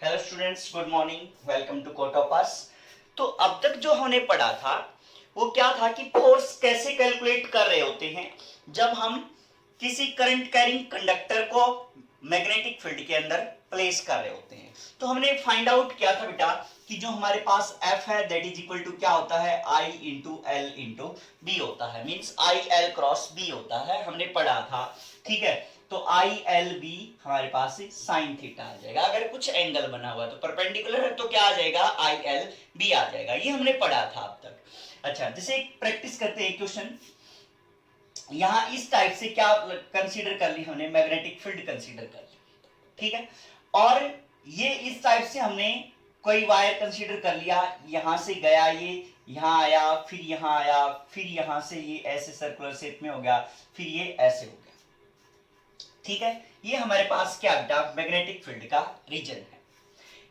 Hello students, good morning, welcome to कोटोपास। तो अब तक जो हमने पढ़ा था वो क्या था कि फोर्स कैसे कैलकुलेट कर रहे होते हैं जब हम किसी करंट कैरिंग कंडक्टर को मैग्नेटिक फील्ड के अंदर प्लेस कर रहे होते हैं। तो हमने फाइंड आउट किया था बेटा कि जो हमारे पास F है दैट इज इक्वल टू क्या होता है, I into L into B होता है, means I L cross B होता है, हमने पढ़ा था। ठीक है, तो आई एल बी हमारे पास साइन थीटा आ जाएगा। अगर कुछ एंगल बना हुआ तो परपेंडिकुलर है तो क्या आ जाएगा, आई एल बी आ जाएगा। ये हमने पढ़ा था अब तक। अच्छा, जैसे प्रैक्टिस करते हैं क्वेश्चन। यहां इस टाइप से क्या कंसीडर कर ली हमने, मैग्नेटिक फील्ड कंसीडर कर ली। ठीक है, और ये इस टाइप से हमने कोई वायर कंसीडर कर लिया, यहां से गया, ये यहां आया, फिर यहां आया, फिर यहां से ये ऐसे सर्कुलर शेप में हो गया, फिर ये ऐसे हो गया। ठीक है, ये हमारे पास क्या बेटा, मैग्नेटिक फील्ड का रीजन है।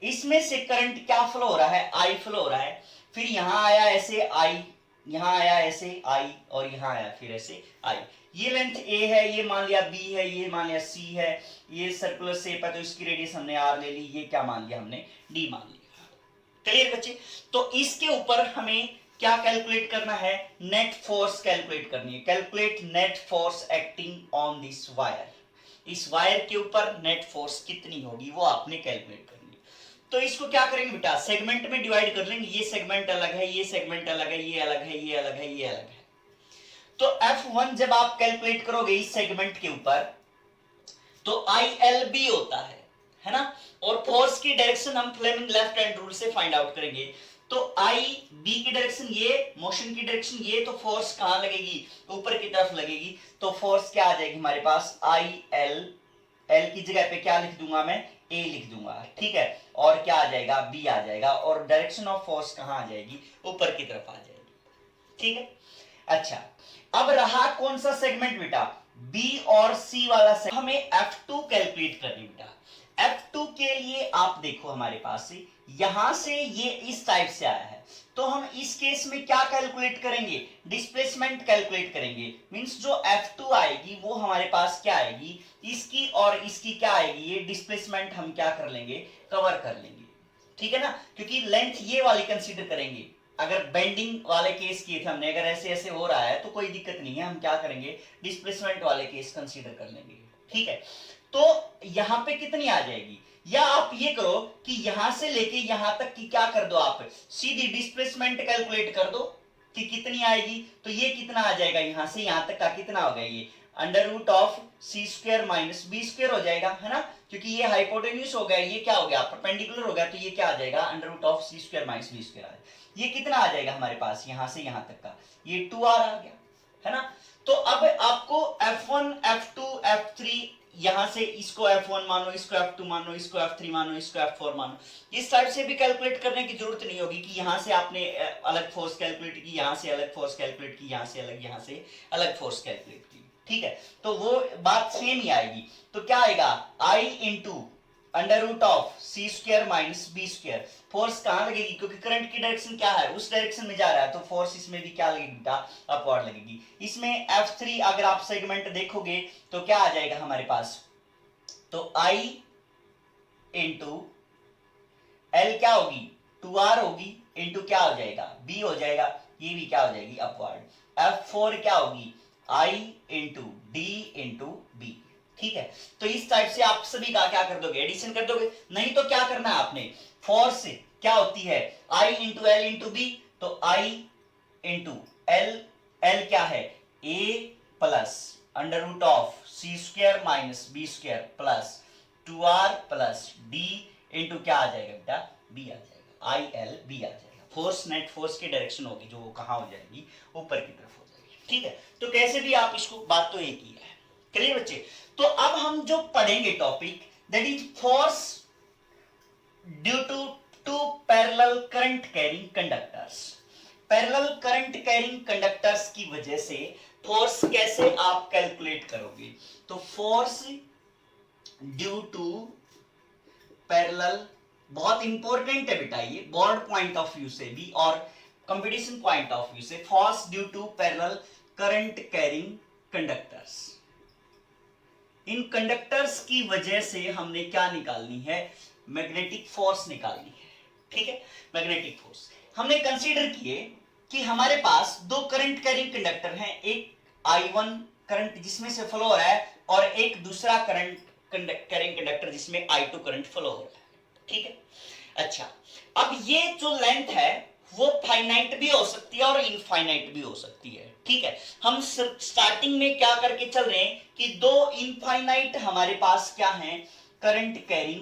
इसमें से करंट क्या फ्लो हो रहा है, आई फ्लो हो रहा है। फिर यहां आया ऐसे आई, यहां आया ऐसे आई, और यहां आया फिर ऐसे आई। ये लेंथ ए है, ये मान लिया बी है, ये मान लिया सी है, ये सर्कुलर शेप है तो इसकी रेडियस हमने आर ले ली, ये क्या मान लिया हमने, डी मान लिया। क्लियर बच्चे? तो इसके ऊपर हमें क्या कैलकुलेट करना है, नेट फोर्स कैलकुलेट करनी है। Calculate net force acting on this wire. इस वायर के ऊपर नेट फोर्स कितनी होगी वो आपने कैलकुलेट करनी है। तो इसको क्या करेंगे बेटा, सेगमेंट में डिवाइड कर लेंगे। ये सेगमेंट अलग है, ये सेगमेंट अलग है, ये अलग है, ये अलग है, ये अलग है। तो F1 जब आप कैलकुलेट करोगे इस सेगमेंट के ऊपर तो ILB होता है ना। और फोर्स की डायरेक्शन हम फ्लेमिंग लेफ्ट हैंड रूल से फाइंड आउट करेंगे। तो आई बी की डायरेक्शन ये, मोशन की डायरेक्शन ये, तो फोर्स कहां लगेगी, ऊपर की तरफ लगेगी। तो फोर्स क्या आ जाएगी हमारे पास, आई एल, एल की जगह पे क्या लिख दूंगा मैं, ए लिख दूंगा। ठीक है, और क्या आ जाएगा, बी आ जाएगा, और डायरेक्शन ऑफ फोर्स कहां आ जाएगी, ऊपर की तरफ आ जाएगी। ठीक है, अच्छा अब रहा कौन सा सेगमेंट बेटा, बी और सी वाला सेगमेंट। हमें F2 कैलकुलेट करनी बेटा। F2 के लिए आप देखो हमारे पास से यहां से ये इस टाइप से आया है, तो हम इस केस में क्या कैलकुलेट करेंगे, डिस्प्लेसमेंट कैलकुलेट करेंगे। मींस जो F2 आएगी वो हमारे पास क्या आएगी, इसकी और इसकी क्या आएगी, ये डिस्प्लेसमेंट हम क्या कर लेंगे, कवर कर लेंगे। ठीक है ना, क्योंकि लेंथ ये वाली कंसीडर करेंगे। अगर बेंडिंग वाले केस किए थे हमने, अगर ऐसे ऐसे हो रहा है तो कोई दिक्कत नहीं है, हम क्या करेंगे, डिस्प्लेसमेंट वाले केस कंसीडर कर लेंगे। ठीक है, तो यहां पे कितनी आ जाएगी, या आप ये करो कि यहां से लेके यहां तक की क्या कर दो, आप सीधी डिस्प्लेसमेंट कैलकुलेट कर दो कि कितनी आएगी। तो ये कितना आ जाएगा, यहां से यहां तक का कितना होगा, ये under root of C square minus B square हो जाएगा, है ना। क्योंकि ये हाइपोटेन्यूज हो गया, ये क्या हो गया, परपेंडिकुलर हो गया, तो ये क्या आ जाएगा, under root of C square minus B square आ जाएगा। ये कितना आ जाएगा हमारे पास, यहां से यहां तक का ये 2r आ गया, है ना। तो अब आपको F1 F2 F3, यहां से इसको F1 मानो, इसको F2 मानो, इसको F3 मानो, इसको F4 मानो, इस टाइप से भी कैलकुलेट करने की जरूरत नहीं होगी कि यहां से आपने अलग फोर्स कैलकुलेट की, यहां से अलग फोर्स कैलकुलेट की, यहां से अलग, यहां से अलग फोर्स कैलकुलेट की। ठीक है, तो वो बात सेम ही आएगी। तो क्या आएगा, I into under root of C square minus B square. Force कहां लगेगी, क्योंकि करंट की डायरेक्शन क्या है, उस डायरेक्शन में जा रहा है, तो फोर्स इसमें भी क्या लगेगी बेटा, अपवर्ड लगेगी। इसमें F3 अगर आप सेगमेंट देखोगे तो क्या आ जाएगा हमारे पास, तो I इंटू एल क्या होगी, 2r होगी, इंटू क्या हो जाएगा, b हो जाएगा, ये भी क्या हो जाएगी, अपवर्ड। F4 क्या होगी, I into D into B. ठीक है, तो इस टाइप से आप सभी का क्या कर दोगे, एडिशन कर दोगे। नहीं तो क्या करना है आपने, फोर्स क्या होती है, I into L into B, तो I इंटू एल, एल क्या है, a plus under root of C square minus B square plus 2r plus D into क्या आ जाएगा बेटा, बी आ जाएगा, आई एल बी आ जाएगा। फोर्स नेट फोर्स की डायरेक्शन होगी जो कहां हो जाएगी, ऊपर की तरफ हो जाएगी। ठीक है, तो कैसे भी आप इसको, बात तो एक ही है। क्लियर बच्चे? तो अब हम जो पढ़ेंगे topic that is force due to two parallel current carrying conductors. Parallel current carrying conductors की वजह से फोर्स कैसे आप कैलकुलेट करोगे। तो फोर्स ड्यू टू पैरेलल, बहुत इंपॉर्टेंट है बेटा ये, बोर्ड पॉइंट ऑफ व्यू से भी और कंपटीशन पॉइंट ऑफ व्यू से। Force due to parallel current carrying conductors, इन कंडक्टर्स की वजह से हमने क्या निकालनी है, मैग्नेटिक फोर्स निकालनी है, ठीक है। मैग्नेटिक फोर्स हमने कंसीडर किए कि हमारे पास दो करंट कैरिंग कंडक्टर हैं, एक I1 करंट जिसमें से फ्लो हो रहा है और एक दूसरा करंट कैरिंग कंडक्टर जिसमें I2 करंट फ्लो हो रहा है, ठीक है। अच्छा, अब ये जो लेंथ है वो फाइनाइट भी हो सकती है और इनफाइनाइट भी हो सकती है, ठीक है। हम स्टार्टिंग में क्या करके चल रहे हैं कि दो इनफाइनाइट हमारे पास क्या हैं, करंट कैरिंग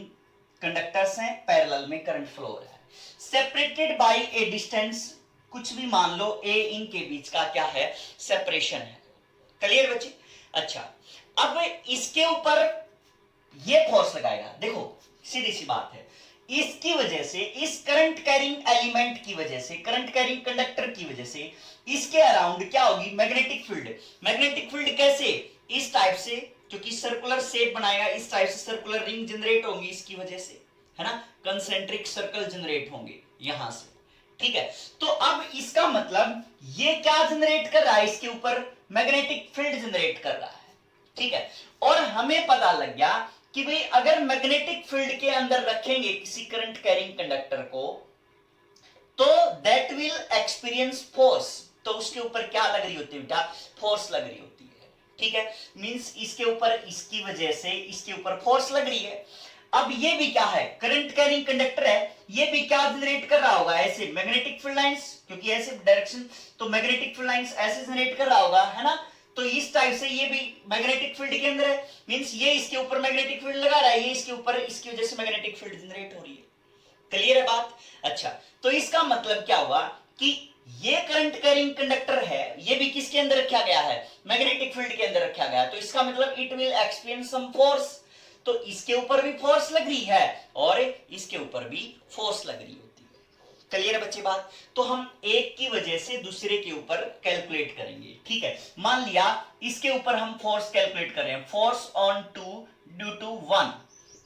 कंडक्टर्स हैं, पैरेलल में करंट फ्लो हो रहा है, सेपरेटेड बाय ए डिस्टेंस, कुछ भी मान लो ए, इनके बीच का क्या है, सेपरेशन है। क्लियर बच्चे? अच्छा, अब इसके ऊपर ये फोर्स लगाएगा, देखो सीधी सी बात है, इसकी वजह से, इस करंट कैरिंग एलिमेंट की वजह से, करंट कैरिंग कंडक्टर की वजह से इसके अराउंड क्या होगी, मैग्नेटिक फील्ड। मैग्नेटिक फील्ड कैसे, इस टाइप से, क्योंकि सर्कुलर शेप बनाएगा, इस टाइप से सर्कुलर रिंग जनरेट होंगी इसकी वजह से, है ना, कंसेंट्रिक सर्कल जनरेट होंगे यहां से, ठीक है। तो अब इसका मतलब ये क्या जनरेट कर रहा है, इसके ऊपर मैग्नेटिक फील्ड जनरेट कर रहा है, ठीक है। और हमें पता लग गया कि भाई अगर मैग्नेटिक फील्ड के अंदर रखेंगे किसी करंट कैरिंग कंडक्टर को तो दैट विल एक्सपीरियंस फोर्स, तो उसके ऊपर क्या लग रही होती है बेटा, फोर्स लग रही होती है, ठीक है। मींस इसके ऊपर, इसकी वजह से इसके ऊपर फोर्स लग रही है। अब ये भी क्या है, करंट कैरिंग कंडक्टर है, ये भी क्या जनरेट कर रहा होगा, ऐसे मैग्नेटिक फील्ड लाइंस, क्योंकि ऐसे डायरेक्शन, तो मैग्नेटिक फील्ड लाइंस ऐसे जनरेट कर रहा होगा, है ना। तो इस टाइप से ये भी मैग्नेटिक फील्ड के अंदर है, मींस ये इसके ऊपर मैग्नेटिक फील्ड लगा रहा है, ये इसके ऊपर, इसकी वजह से मैग्नेटिक फील्ड जनरेट हो रही है। क्लियर है बात? अच्छा, तो इसका मतलब क्या हुआ कि ये करंट कैरिंग कंडक्टर है, ये भी किसके अंदर रखा गया है, मैग्नेटिक फील्ड के अंदर रखा गया है, तो इसका मतलब it will experience some force, तो इसके ऊपर भी फोर्स लग रही है और इसके ऊपर भी फोर्स लग रही होती है। क्लियर है बच्चे बात? तो हम एक की वजह से दूसरे के ऊपर कैलकुलेट करेंगे, ठीक है। मान लिया इसके ऊपर हम फोर्स कैलकुलेट कर रहे हैं, फोर्स ऑन 2 ड्यू टू 1,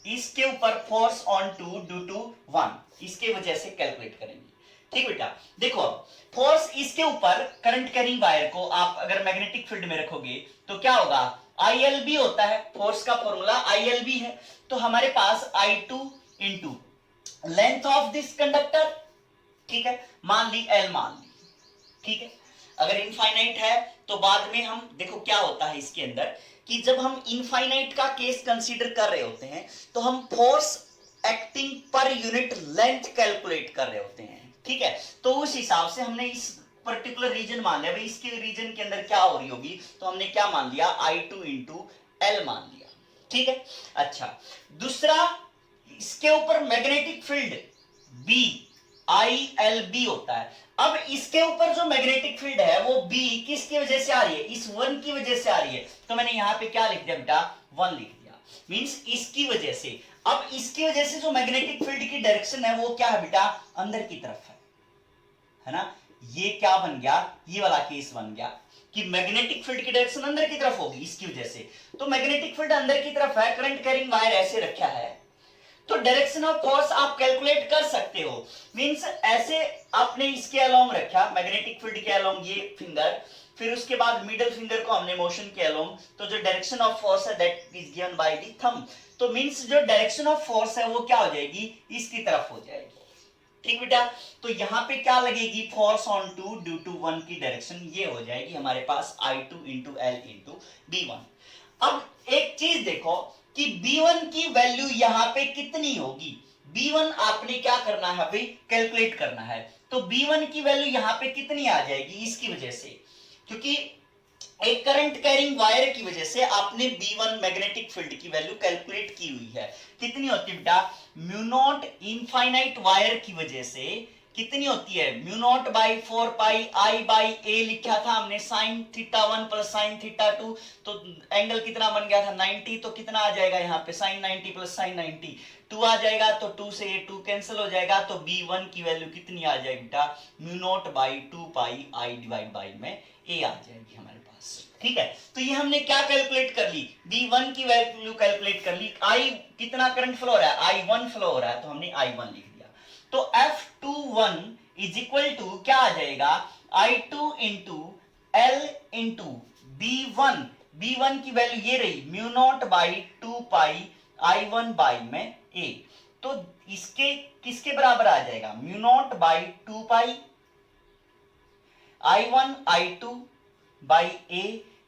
इसके ऊपर फोर्स ऑन 2 ड्यू टू 1, इसके वजह से कैलकुलेट करेंगे, ठीक बेटा। देखो फोर्स इसके ऊपर करंट कैरिंग वायर को आप अगर मैग्नेटिक फील्ड में रखोगे तो क्या होगा, ILB होता है, फोर्स का फॉर्मूला ILB है, तो हमारे पास I2 into length of this conductor, ठीक है, मान ली L मान ली, ठीक है। अगर इनफाइनाइट है तो बाद में हम देखो क्या होता है इसके अंदर कि जब हम इनफाइनाइट का केस कंसीडर कर रहे होते हैं तो हम फोर्स एक्टिंग पर यूनिट लेंथ कैलकुलेट कर रहे होते हैं, ठीक है। तो उस हिसाब से हमने इस पर्टिकुलर रीजन मान लिया, भाई इसके रीजन के अंदर क्या हो रही होगी, तो हमने क्या मान लिया, I2 इंटू L मान लिया, ठीक है। अच्छा, दूसरा इसके ऊपर मैग्नेटिक फील्ड B ILB होता है। अब इसके ऊपर जो मैग्नेटिक फील्ड है वो B किसकी वजह से आ रही है, इस 1 की वजह से आ रही है, तो मैंने यहां पे क्या लिख दिया बेटा, 1 लिख दिया, मींस इसकी वजह से। अब इसकी वजह से जो मैग्नेटिक फील्ड की डायरेक्शन है वो क्या है बेटा, अंदर की तरफ है ना। ये क्या बन गया, ये वाला केस बन गया कि मैग्नेटिक फील्ड की डायरेक्शन अंदर की तरफ होगी इसकी वजह से, तो मैग्नेटिक फील्ड अंदर की तरफ है, करंट कैरिंग वायर ऐसे रखा है, तो डायरेक्शन ऑफ फोर्स आप कैलकुलेट कर सकते हो। मींस ऐसे आपने इसके अलोंग रखा, मैग्नेटिक फील्ड के अलोंग ये फिंगर, फिर उसके बाद मिडिल फिंगर को हमने मोशन के अलोंग, तो जो डायरेक्शन ऑफ फोर्स है that is given by the thumb, तो मींस जो डायरेक्शन ऑफ फोर्स है वो क्या हो जाएगी, इसकी तरफ हो जाएगी, ठीक बेटा। तो यहां पे क्या लगेगी, फोर्स ऑन 2 ड्यू टू 1 की डायरेक्शन ये हो जाएगी हमारे पास I2 into L into B1। अब एक चीज देखो कि B1 की वैल्यू यहां पे कितनी होगी, B1 आपने क्या करना है भाई, कैलकुलेट करना है, तो B1 की वैल्यू यहां पे कितनी आ जाएगी, इसकी वजह से, क्योंकि एक करंट कैरिंग वायर की वजह से आपने B1 मैग्नेटिक फील्ड की वैल्यू कैलकुलेट की हुई है, कितनी होती है बेटा, म्यू नॉट इनफाइनाइट वायर की वजह से कितनी होती है, mu naught by 4 pi I by A लिखा था हमने, sine theta 1 plus sine theta 2, तो एंगल कितना बन गया था 90, तो कितना आ जाएगा यहाँ पे साइन 90 प्लस साइन 90, 2 आ जाएगा, तो 2 से ये 2 कैंसिल हो जाएगा, तो B1 की वैल्यू कितनी आ जाएगी बेटा, mu naught by 2 pi I divide by में A आ जाएगी हमारे पास, ठीक है। तो ये हमने क्या कैलकुलेट कर ली, B1 की वैल्यू कैलकुलेट कर ली, I कितना करंट फ्लो हो रहा है, I1 फ्लो हो रहा है, तो हमने I1 लिख दिया, तो F21 इज इक्वल टू क्या आ जाएगा, I2 into L into B1, B1 की वैल्यू ये रही mu naught by 2 pi I1 by में A, तो इसके किसके बराबर आ जाएगा, mu naught by 2 pi I1 I2 by A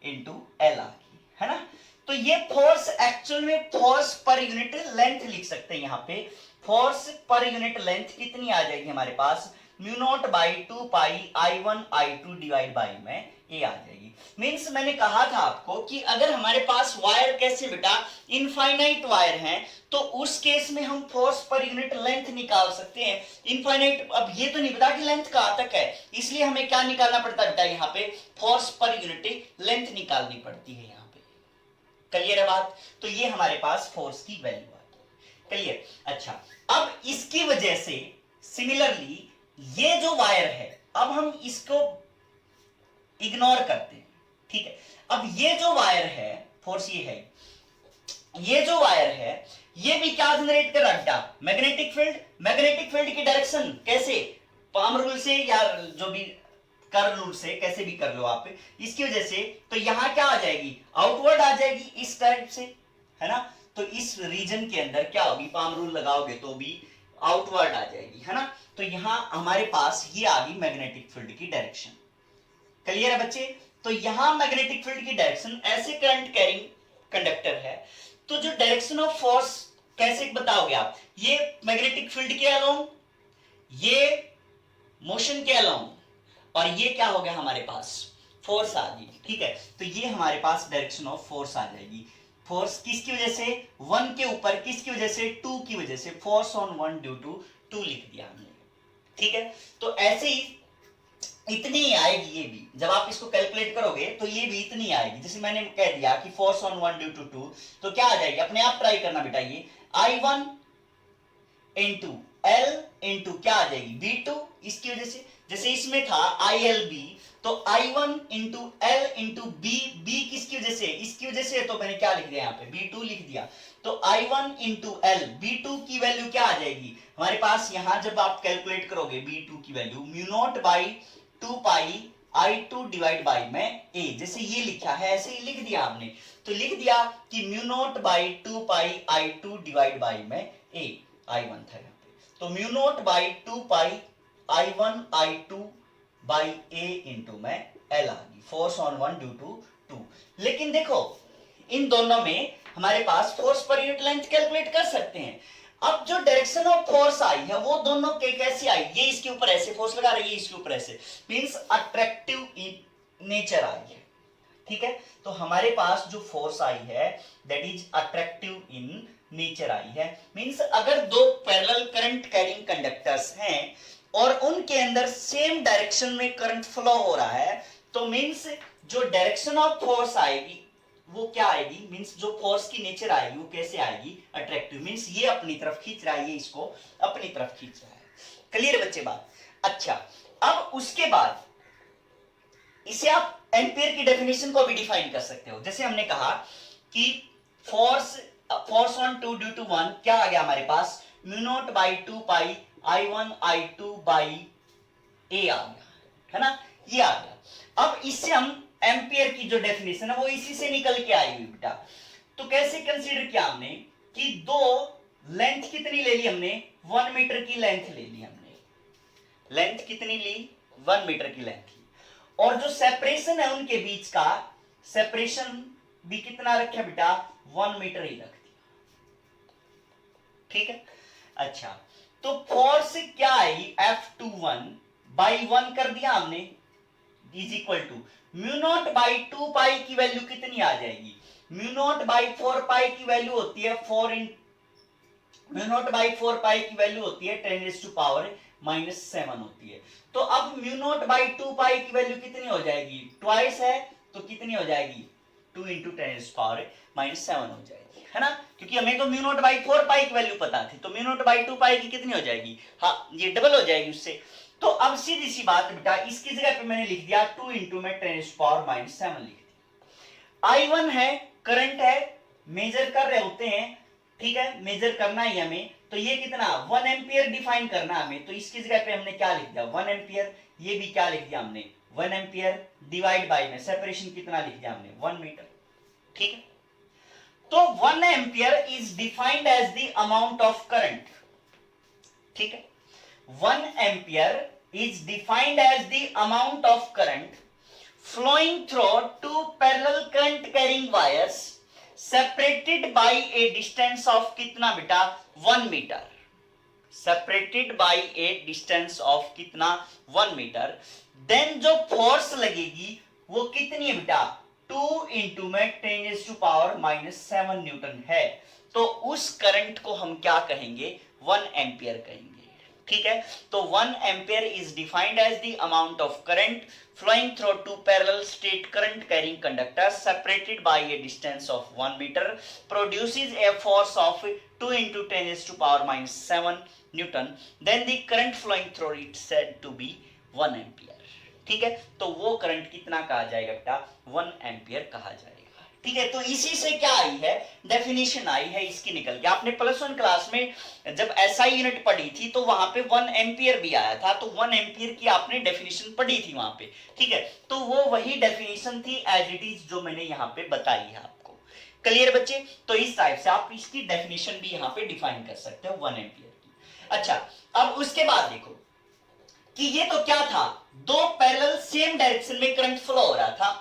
into L आ गई, है ना। तो ये फोर्स एक्चुअल में फोर्स पर यूनिट लेंथ लिख सकते हैं। यहाँ पे फोर्स पर यूनिट लेंथ कितनी आ जाएगी हमारे पास, mu naught by 2 pi I1 I2 divide by में ए आ जाएगी। मींस मैंने कहा था आपको कि अगर हमारे पास वायर कैसे बेटा इनफाइनाइट वायर है, तो उस केस में हम फोर्स पर यूनिट लेंथ निकाल सकते हैं इनफाइनाइट। अब ये तो नहीं पता कि लेंथ कहां तक है, इसलिए हमें क्या निकालना पड़ता है बेटा, यहाँ पे फोर्स पर यूनिट लेंथ निकालनी पड़ती है यहाँ पे। क्लियर है बात। तो ये हमारे पास फोर्स की वैल्यू आ गई। क्लियर। अच्छा, अब इसकी वजह से सिमिलरली ये जो वायर है, अब हम इसको इग्नोर करते हैं, ठीक है। अब ये जो वायर है, फोर्स ये है, ये जो वायर है ये भी क्या जनरेट कर रहा है, मैग्नेटिक फील्ड। मैग्नेटिक फील्ड की डायरेक्शन कैसे, पाम रूल से या जो भी कर रूल से, कैसे भी कर लो आप, इसकी वजह से तो यहां क्या आ जाएगी, आउटवर्ड आ जाएगी इस टाइप से, है ना। तो इस रीजन के अंदर क्या होगी, पाम रूल लगाओगे तो भी आउटवर्ड आ जाएगी, है ना। तो यहां हमारे पास ये आ गई मैग्नेटिक फील्ड की डायरेक्शन। क्लियर है बच्चे। तो यहां मैग्नेटिक फील्ड की डायरेक्शन, ऐसे करंट कैरिंग कंडक्टर है, तो जो डायरेक्शन ऑफ फोर्स कैसे बताओगे आप, ये मैग्नेटिक फील्ड के अलोंग, ये मोशन के अलोंग, और ये क्या हो गया हमारे पास, फोर्स आ गई, ठीक है। तो ये हमारे पास डायरेक्शन ऑफ फोर्स आ जाएगी। फोर्स किसकी वजह से, 1 के ऊपर, किसकी वजह से, 2 की वजह से, फोर्स ऑन 1 ड्यू टू 2 लिख दिया हमने, ठीक है। तो ऐसे ही इतनी ही आएगी ये भी, जब आप इसको कैलकुलेट करोगे तो ये भी इतनी आएगी। जैसे मैंने कह दिया कि फोर्स ऑन 1 ड्यू टू 2, तो क्या आ जाएगी, अपने आप ट्राई करना बेटा, ये I1 इंटू एल इंटू क्या आ जाएगी V2, इसकी वजह से, जैसे इसमें था ILB, तो I1 into L into B, B किसकी वजह से, इसकी वजह से, तो मैंने क्या लिख दिया यहाँ पे B2 लिख दिया। तो I1 इंटू एल, B2 की वैल्यू क्या आ जाएगी हमारे पास, यहां जब आप कैलकुलेट करोगे B2 की value, mu naught by 2 pi I2 divide by में ए, जैसे ये लिखा है ऐसे ही लिख दिया आपने। तो लिख दिया कि mu naught by 2 pi I2 divide by में ए, I1 था यहाँ पे, तो mu naught by 2 pi I1 I2 by A into में एल आ गई, फोर्स ऑन 1 ड्यू टू 2। लेकिन देखो इन दोनों में हमारे पास फोर्स पर यूनिट लेंथ कैलकुलेट कर सकते हैं। अब जो डायरेक्शन ऑफ फोर्स आई है वो दोनों के कैसे आई, ये इसके ऊपर ऐसे फोर्स लगा रही है, इसके ऊपर ऐसे, means attractive in nature I है, ठीक है। तो हमारे पास जो फोर्स आई है that is attractive in nature I है। मींस अगर दो पैरेलल करंट कैरिंग कंडक्टर्स हैं और उनके अंदर सेम डायरेक्शन में करंट फ्लो हो रहा है, तो मींस जो डायरेक्शन ऑफ फोर्स आएगी वो क्या आएगी, मींस जो फोर्स की नेचर आएगी वो कैसे आएगी, अट्रैक्टिव। मींस ये अपनी तरफ खींच रहा है, ये इसको अपनी तरफ खींच रहा है। क्लियर बच्चे बात। अच्छा, अब उसके बाद इसे आप एम्पियर की डेफिनेशन को भी डिफाइन कर सकते हो। जैसे हमने कहा कि फोर्स ऑन 2 ड्यू टू 1 क्या आ गया हमारे पास, mu naught by 2 pi I1 I2 by A आ गया, है ना, ये आ गया। अब इससे हम एम्पियर की जो डेफिनेशन है वो इसी से निकल के आई हुई बेटा। तो कैसे कंसीडर किया हमने कि दो लेंथ कितनी ले ली हमने, 1 मीटर की लेंथ ले ली हमने, लेंथ कितनी ली, 1 मीटर की लेंथ ली, और जो सेपरेशन है उनके बीच का सेपरेशन भी कितना रखा बेटा, 1 मीटर ही रख दिया, ठीक है। अच्छा, तो फोर्स क्या आई, F21 बाई 1 कर दिया हमने, is equal to mu naught by 2 pi की वैल्यू कितनी आ जाएगी, म्यू नॉट बाई 4 पाई की वैल्यू होती है 4 इन, म्यू नॉट बाई 4 पाई की वैल्यू होती है 10⁻⁻7 होती है। तो अब म्यू नॉट बाई 2 पाई की वैल्यू कितनी हो जाएगी, ट्वाइस है, तो कितनी हो जाएगी, 2 इंटू 10⁻⁻7 हो जाएगी, है ना, क्योंकि हमें तो म्यू नॉट बाई 4 पाई की वैल्यू पता थी, तो म्यू नॉट बाई 2 पाई की कितनी हो जाएगी, हाँ ये डबल हो जाएगी उससे। तो अब सीधी सी बात बेटा, इसकी जगह पे मैंने लिख दिया 2 इंटू में 10⁻⁻7 लिख दिया। I1 है, करंट है, मेजर कर रहे होते हैं, ठीक है, मेजर करना ही हमें, तो ये कितना 1 एम्पियर डिफाइन करना हमें, तो इसकी जगह पे हमने क्या लिख दिया 1 एम्पियर, ये भी क्या लिख दिया हमने 1 एम्पियर डिवाइड बाय में सेपरेशन कितना लिख दिया हमने 1 मीटर, ठीक है। तो 1 ampere is defined as the amount of current, ठीक है। 1 ampere is defined as the amount of current flowing through two parallel current carrying wires separated by a distance of कितना बेटा 1 metre, separated by a distance of कितना 1 metre. Then जो force लगेगी वो कितनी है बेटा 2 इंटू में 10⁻⁻7 न्यूटन है। तो उस करंट को हम क्या कहेंगे 1 एम्पियर कहेंगे। ठीक है, तो 1 ampere is defined as the amount of current flowing through two parallel straight current carrying conductors separated by a distance of 1 meter produces a force of 2 into 10⁻⁻7 Newton. Then the current flowing through it said to be 1 ampere. ठीक है, तो वो current कितना कहा जाएगा बेटा 1 ampere कहा जाएगा। ठीक है, तो इसी से क्या आई है डेफिनेशन आई है इसकी निकल के। आपने +1 क्लास में जब एसआई यूनिट पढ़ी थी तो वहां पे 1 एम्पियर भी आया था, तो 1 एम्पियर की आपने डेफिनेशन पढ़ी थी वहां पे। ठीक है, तो वो वही डेफिनेशन थी एज इट इज जो मैंने यहाँ पे बताई है आपको। क्लियर बच्चे, तो इस टाइप से आप इसकी डेफिनेशन भी यहाँ पे डिफाइन कर सकते हो 1 एम्पियर की। अच्छा, अब उसके बाद देखो कि ये तो क्या था, दो पैरेलल सेम डायरेक्शन में करंट फ्लो हो रहा था।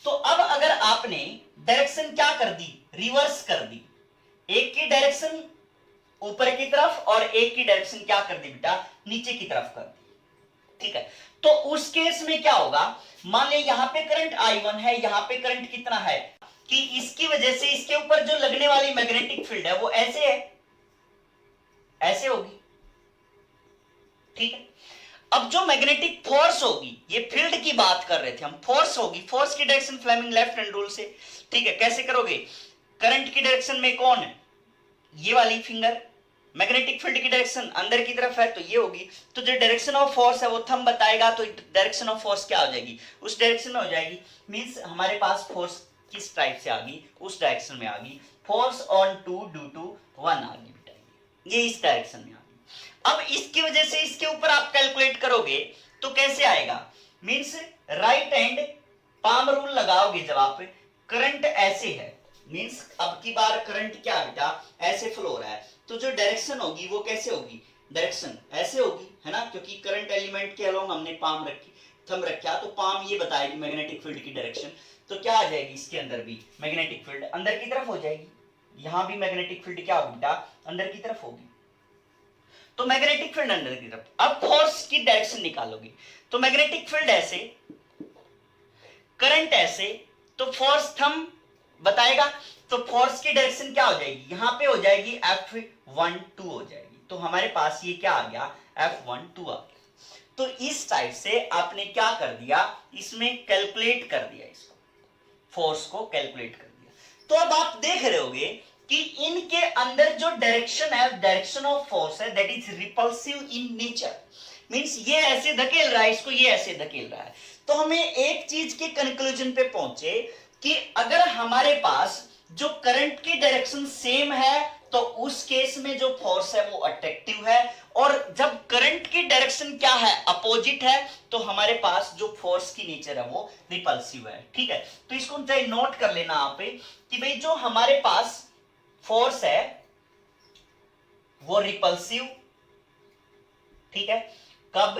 तो अब अगर आपने डायरेक्शन क्या कर दी रिवर्स कर दी, एक की डायरेक्शन ऊपर की तरफ और एक की डायरेक्शन क्या कर दी बेटा नीचे की तरफ कर दी। ठीक है, तो उस केस में क्या होगा, मान ले यहां पे करंट I1 है, यहां पे करंट कितना है कि इसकी वजह से इसके ऊपर जो लगने वाली मैग्नेटिक फील्ड है वो ऐसे है, ऐसे होगी। ठीक है, अब जो मैग्नेटिक फोर्स होगी, ये फील्ड की बात कर रहे थे हम, फोर्स होगी, फोर्स की direction Fleming left hand rule से। ठीक है, कैसे करोगे, करंट की डायरेक्शन में कौन है ये वाली फिंगर, मैग्नेटिक फील्ड की डायरेक्शन अंदर की तरफ है तो ये होगी। तो जो डायरेक्शन ऑफ फोर्स है वो थंब बताएगा, तो डायरेक्शन ऑफ फोर्स क्या हो जाएगी उस डायरेक्शन में हो जाएगी। मींस हमारे पास फोर्स किस टाइप से आ गई उस डायरेक्शन में आ गई, फोर्स ऑन 2 ड्यू टू 1 आ गई बेटा, ये इस डायरेक्शन में। अब इसकी वजह से इसके ऊपर आप कैलकुलेट करोगे तो कैसे आएगा, means right hand palm rule लगाओगे जब आप, करंट ऐसे है, मींस अब की बार करंट क्या बेटा ऐसे फ्लो हो रहा है, तो जो डायरेक्शन होगी वो कैसे होगी, डायरेक्शन ऐसे होगी, है ना, क्योंकि करंट एलिमेंट के अलोंग हमने पाम रखी, थंब रखा, तो पाम ये बताएगी मैग्नेटिक फील्ड की डायरेक्शन। तो क्या आ जाएगी इसके अंदर भी मैग्नेटिक फील्ड अंदर की तरफ हो जाएगी, यहां भी मैग्नेटिक फील्ड क्या होगी बेटा अंदर की तरफ होगी, तो मैग्नेटिक फील्ड अंदर की तरफ। अब फोर्स की डायरेक्शन निकालोगे तो मैग्नेटिक फील्ड ऐसे, करंट ऐसे, तो फोर्स थंब बताएगा, तो फोर्स की डायरेक्शन क्या हो जाएगी यहां पे हो जाएगी F12 हो जाएगी। तो हमारे पास ये क्या आ गया F12 आ गया। तो इस टाइप से आपने क्या कर दिया, इसमें कैलकुलेट कर दिया, इसको फोर्स को कैलकुलेट कर दिया। तो अब आप देख रहे होगे कि इनके अंदर जो डायरेक्शन है, डायरेक्शन ऑफ फोर्स है, that is repulsive in nature, means ये ऐसे धकेल रहा है इसको, ये ऐसे धकेल रहा है। तो हमें एक चीज के कंक्लूजन पे पहुंचे कि अगर हमारे पास जो करंट की डायरेक्शन सेम है तो उस केस में जो फोर्स है वो अट्रैक्टिव है, और जब करंट की डायरेक्शन क्या है अपोजिट है तो हमारे पास जो फोर्स की नेचर है वो रिपल्सिव है। ठीक है, तो इसको चाहे नोट कर लेना आप कि भाई जो हमारे पास फोर्स है वो रिपल्सिव, ठीक है, कब,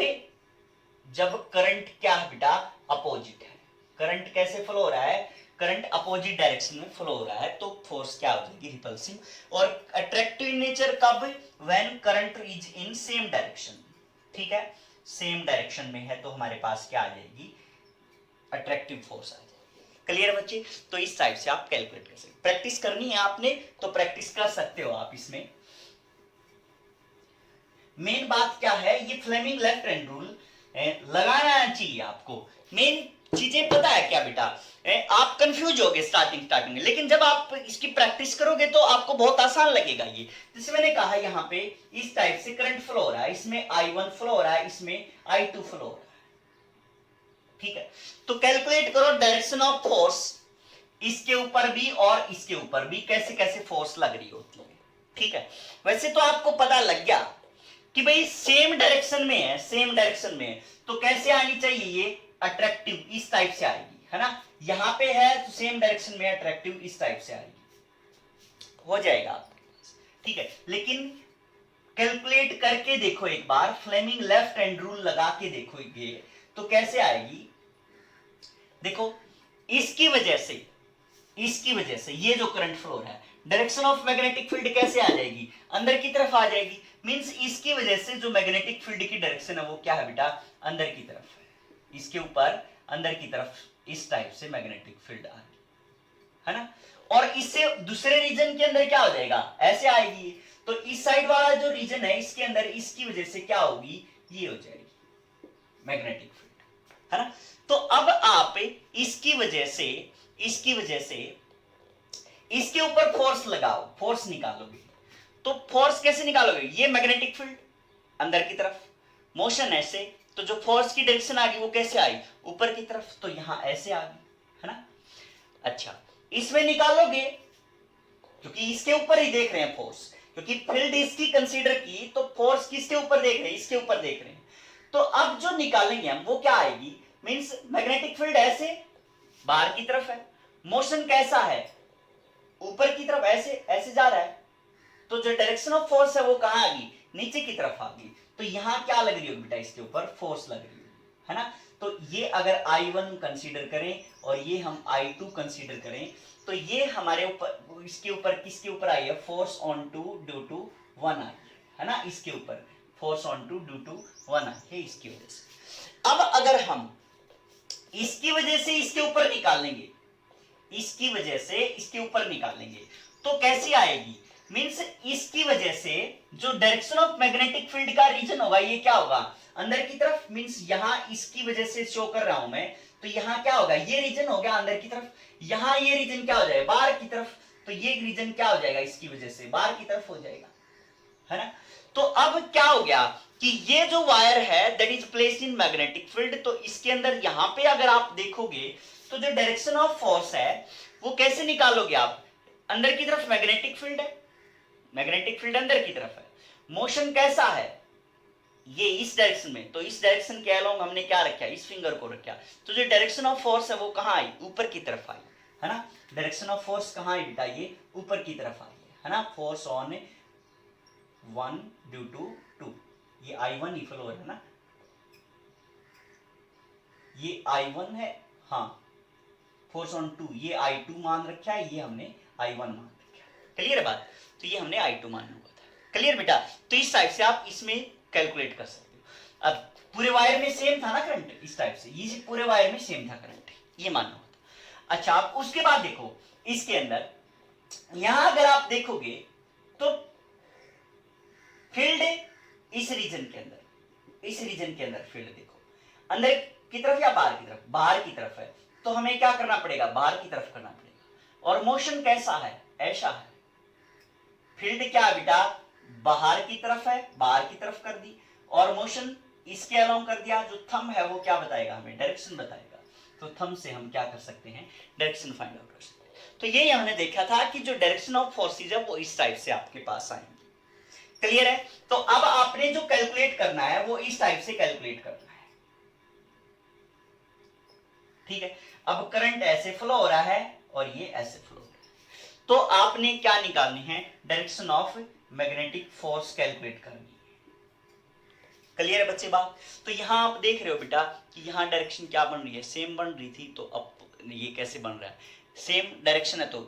जब करंट क्या है बेटा अपोजिट है। करंट कैसे फ्लो हो रहा है, करंट अपोजिट डायरेक्शन में फ्लो हो रहा है, तो फोर्स क्या हो जाएगी रिपल्सिव। और अट्रैक्टिव नेचर कब, when current is in same direction. ठीक है, सेम डायरेक्शन में है तो हमारे पास क्या आ जाएगी अट्रैक्टिव फोर्स आ जाएगी। क्लियर बच्चे, तो इस टाइप से आप कैलकुलेट कर सकते, प्रैक्टिस करनी है आपने तो प्रैक्टिस कर सकते हो आप इसमें। मेन बात क्या है, ये फ्लेमिंग लेफ्ट हैंड रूल लगाना चाहिए आपको। मेन चीजें पता है क्या बेटा, आप कंफ्यूज होगे स्टार्टिंग में, लेकिन जब आप इसकी प्रैक्टिस करोगे तो आपको बहुत आसान लगेगा। ये जैसे मैंने कहा यहाँ पे इस टाइप से करंट फ्लो हो रहा है, इसमें I1 फ्लो हो रहा है, इसमें I2 फ्लो हो रहा है। ठीक है, तो कैलकुलेट करो डायरेक्शन ऑफ फोर्स इसके ऊपर भी और इसके ऊपर भी कैसे कैसे फोर्स लग रही होती है। ठीक है, वैसे तो आपको पता लग गया कि भाई सेम डायरेक्शन में है, सेम डायरेक्शन में है तो कैसे आनी चाहिए ये अट्रैक्टिव, इस टाइप से आएगी, है ना, यहां पे है तो सेम डायरेक्शन में अट्रैक्टिव इस टाइप से आएगी, हो जाएगा आपके पास। ठीक है, लेकिन कैलकुलेट करके देखो एक बार, फ्लेमिंग लेफ्ट हैंड रूल लगा के देखो ये तो कैसे आएगी। देखो इसकी वजह से ये जो करंट फ्लो है, डायरेक्शन ऑफ मैग्नेटिक फील्ड कैसे आ जाएगी, अंदर की तरफ आ जाएगी। मींस इसकी वजह से जो मैग्नेटिक फील्ड की डायरेक्शन है वो क्या है बेटा, अंदर की तरफ है। इसके ऊपर अंदर की तरफ इस टाइप से मैग्नेटिक फील्ड आ रही है ना, और इससे दूसरे रीजन के अंदर क्या हो जाएगा, ऐसे आएगी। तो इस साइड वाला जो रीजन है इसके अंदर इसकी वजह से क्या होगी, ये हो जाएगी मैग्नेटिक फील्ड, है ना। तो अब आप इसकी वजह से इसके ऊपर फोर्स लगाओ, फोर्स निकालोगे। तो फोर्स कैसे निकालोगे, ये मैग्नेटिक फील्ड अंदर की तरफ, मोशन ऐसे, तो जो फोर्स की डायरेक्शन आ गई वो कैसे आई, ऊपर की तरफ, तो यहां ऐसे आ गई, है ना। अच्छा इसमें निकालोगे, क्योंकि इसके ऊपर ही देख रहे हैं फोर्स, क्योंकि फील्ड इसकी कंसीडर की तो फोर्स किसके ऊपर देख रहे हैं, इसके ऊपर देख रहे हैं। तो अब जो निकालेंगे हम वो क्या आएगी, मींस मैग्नेटिक फील्ड ऐसे बाहर की तरफ है, मोशन कैसा है, ऊपर की तरफ ऐसे ऐसे जा रहा है, तो जो डायरेक्शन ऑफ फोर्स है वो कहां आ गई, नीचे की तरफ आ गई। तो यहां क्या लग रही होगी बेटा, इसके ऊपर फोर्स लग रही होगी, है ना। तो ये अगर I1 कंसीडर करें और ये हम I2 कंसीडर करें, तो ये हमारे ऊपर, इसके ऊपर किसके ऊपर आई है, force on two due to 1 आई है ना, इसके ऊपर force on two due to 1 आई है इसकी वजह से। अब अगर हम इसकी वजह से इसके ऊपर निकालेंगे, इसकी वजह से इसके ऊपर निकालेंगे तो कैसी आएगी, मींस इसकी वजह से जो डायरेक्शन ऑफ मैग्नेटिक फील्ड का रीजन होगा ये क्या होगा, अंदर की तरफ। मींस यहां इसकी वजह से शो कर रहा हूं मैं, तो यहां क्या होगा, ये रीजन हो गया अंदर की तरफ, यहां ये रीजन क्या हो जाएगा, बाहर की तरफ। तो ये रीजन क्या हो जाएगा, इसकी वजह से बाहर की तरफ हो जाएगा, है ना। तो अब क्या हो गया कि ये जो वायर है that is placed in magnetic field, तो इसके अंदर यहां पे अगर आप देखोगे तो जो डायरेक्शन ऑफ फोर्स है वो कैसे निकालोगे आप, अंदर की तरफ मैग्नेटिक फील्ड है, मैग्नेटिक फील्ड अंदर की तरफ है, मोशन कैसा है, ये इस डायरेक्शन में, तो इस डायरेक्शन के अलोंग हमने क्या रखा, इस फिंगर को रखा। तो जो डायरेक्शन ऑफ फोर्स है वो कहां आई, ऊपर की तरफ आई, है ना। डायरेक्शन ऑफ फोर्स कहां आई बेटा, ये ऊपर की तरफ आई है ना। फोर्स ऑन 1 ड्यू टू 2, ये I1 ही फ्लो है ना, ये I1 है, हाँ फोर्स ऑन 2 ये I2 मान रखा है, ये हमने I1 मान रखा है। क्लियर है बात, तो ये हमने I2 मान हुआ था। क्लियर बेटा, तो इस टाइप से आप इसमें कैलकुलेट कर सकते हो। अब पूरे वायर में सेम था ना करंट, इस टाइप से ये पूरे वायर में सेम था करंट, ये मानना होता। अच्छा अब उसके बाद देखो इसके अंदर, यहां अगर आप देखोगे तो फील्ड इस रीजन के अंदर, इस रीजन के अंदर फील्ड देखो, अंदर की तरफ या बाहर की तरफ, बाहर की तरफ है, तो हमें क्या करना पड़ेगा, बाहर की तरफ करना पड़ेगा। और मोशन कैसा है, ऐसा है, फील्ड क्या है बेटा, बाहर की तरफ है, बाहर की तरफ कर दी, और मोशन इसके अलोंग कर दिया। जो थंब है वो क्या बताएगा, हमें डायरेक्शन बताएगा, तो थंब से हम क्या कर सकते हैं, डायरेक्शन फाइंड आउट कर सकते हैं। तो ये हमने देखा था कि जो डायरेक्शन ऑफ फोर्सेज है वो इस टाइप से आपके पास आएंगे। क्लियर है, तो अब आपने जो कैलकुलेट करना है वो इस टाइप से कैलकुलेट करना है, ठीक है। अब करंट ऐसे फ्लो हो रहा है और ये ऐसे फ्लो हो रहा है, तो आपने क्या निकालनी है, direction of magnetic force calculate करनी है। क्लियर है बच्चे बात, तो यहां आप देख रहे हो बेटा कि यहां डायरेक्शन क्या बन रही है, सेम बन रही थी, तो अब ये कैसे बन रहा है, सेम डायरेक्शन है तो